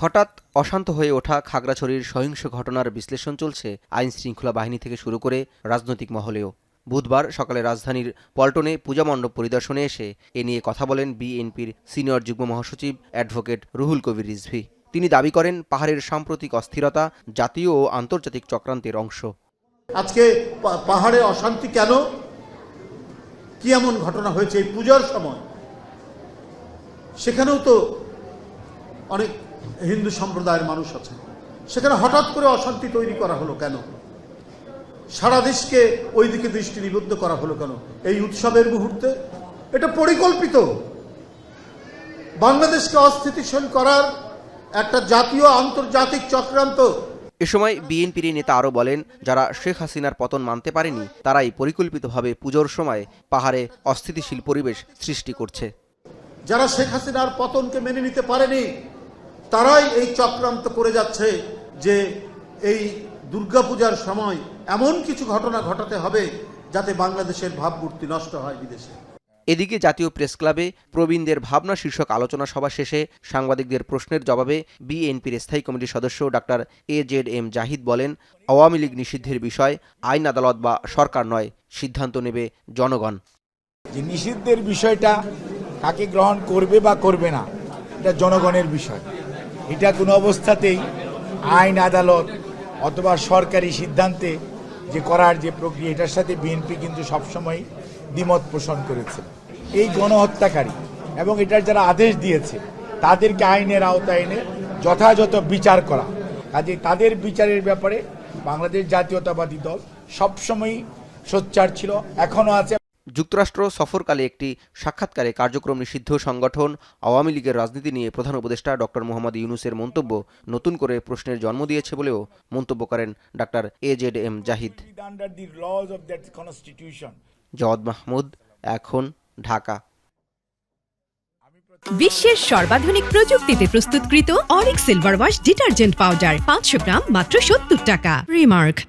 হঠাৎ অশান্ত হয়ে ওঠা খাগড়াছড়ির সহিংস ঘটনার বিশ্লেষণ চলছে আইন শৃঙ্খলা বাহিনী থেকে শুরু করে রাজনৈতিক মহলেও। বুধবার সকালে রাজধানীর পল্টনে পূজা মণ্ডপ পরিদর্শনে এসে এ নিয়ে কথা বলেন বিএনপির সিনিয়র যুগ্ম মহাসচিব অ্যাডভোকেট রুহুল কবির রিজভী। তিনি দাবি করেন, পাহাড়ের সাম্প্রতিক অস্থিরতা জাতীয় ও আন্তর্জাতিক চক্রান্তের অংশ। আজকে পাহাড়ে অশান্তি কেন, কি এমন ঘটনা হয়েছে এই পূজার সময়? সেখানেও তো অনেক হিন্দু সম্প্রদায়ের মানুষ আছে, সেখানে হঠাৎ করে অশান্তি তৈরি করা হলো কেন? সারা দেশকে ওই দিকে দৃষ্টি নিবদ্ধ করা হলো কেন এই উৎসবের মুহূর্তে? এটা পরিকল্পিত, বাংলাদেশকে অস্থিতিশীল করার একটা জাতীয় আন্তর্জাতিক চক্রান্ত। এ সময় বিএনপির নেতা আরও বলেন, যারা শেখ হাসিনার পতন মানতে পারেনি তারাই পরিকল্পিতভাবে পুজোর সময় পাহাড়ে অস্থিতিশীল পরিবেশ সৃষ্টি করছে। যারা শেখ হাসিনার পতনকে মেনে নিতে পারেনি তারাই এই চক্রান্ত করে যাচ্ছে যে এই দুর্গাপূজার সময় এমন কিছু ঘটনা ঘটাতে হবে যাতে বাংলাদেশের ভাবমূর্তি নষ্ট হয় বিদেশে। এদিকে জাতীয় প্রেস ক্লাবে প্রবীণদের ভাবনা শীর্ষক আলোচনা সভা শেষে সাংবাদিকদের প্রশ্নের জবাবে বিএনপির স্থায়ী কমিটির সদস্য ডাক্তার AZM জাহিদ বলেন, আওয়ামী লীগ নিষিদ্ধের বিষয় আইন আদালত বা সরকার নয়, সিদ্ধান্ত নেবে জনগণ। যে নিষিদ্ধের বিষয়টা কাকে গ্রহণ করবে বা করবে না, এটা জনগণের বিষয়। এটা কোনো অবস্থাতেই আইন আদালত অথবা সরকারি সিদ্ধান্তে যে করার যে প্রক্রিয়া, এটার সাথে বিএনপি কিন্তু সবসময় দ্বিমত পোষণ করেছে। এই গণহত্যাকারী এবং এটার যারা আদেশ দিয়েছে তাদেরকে আইনের আওতায় এনে যথাযথ বিচার করা, কাজে তাদের বিচারের ব্যাপারে বাংলাদেশ জাতীয়তাবাদী দল সবসময়ই সোচ্চার ছিল, এখনো আছে। যুক্তরাষ্ট্র সফরকালে একটি সাক্ষাৎকারে কার্যক্রম নিষিদ্ধ সংগঠন আওয়ামী লীগের রাজনীতি নিয়ে প্রধান উপদেষ্টা ডক্টর মোহাম্মদ ইউনূসের মন্তব্য নতুন করে প্রশ্নের জন্ম দিয়েছে বলেও মন্তব্য করেন ডাক্তার AZM জাহিদ। জওয়াদ মাহমুদ, এখন, ঢাকা। বিশ্বের সর্বাধুনিক প্রযুক্তিতে প্রস্তুতকৃত Arik silver wash detergent powder 500 গ্রাম মাত্র 70 টাকা। রিমার্ক।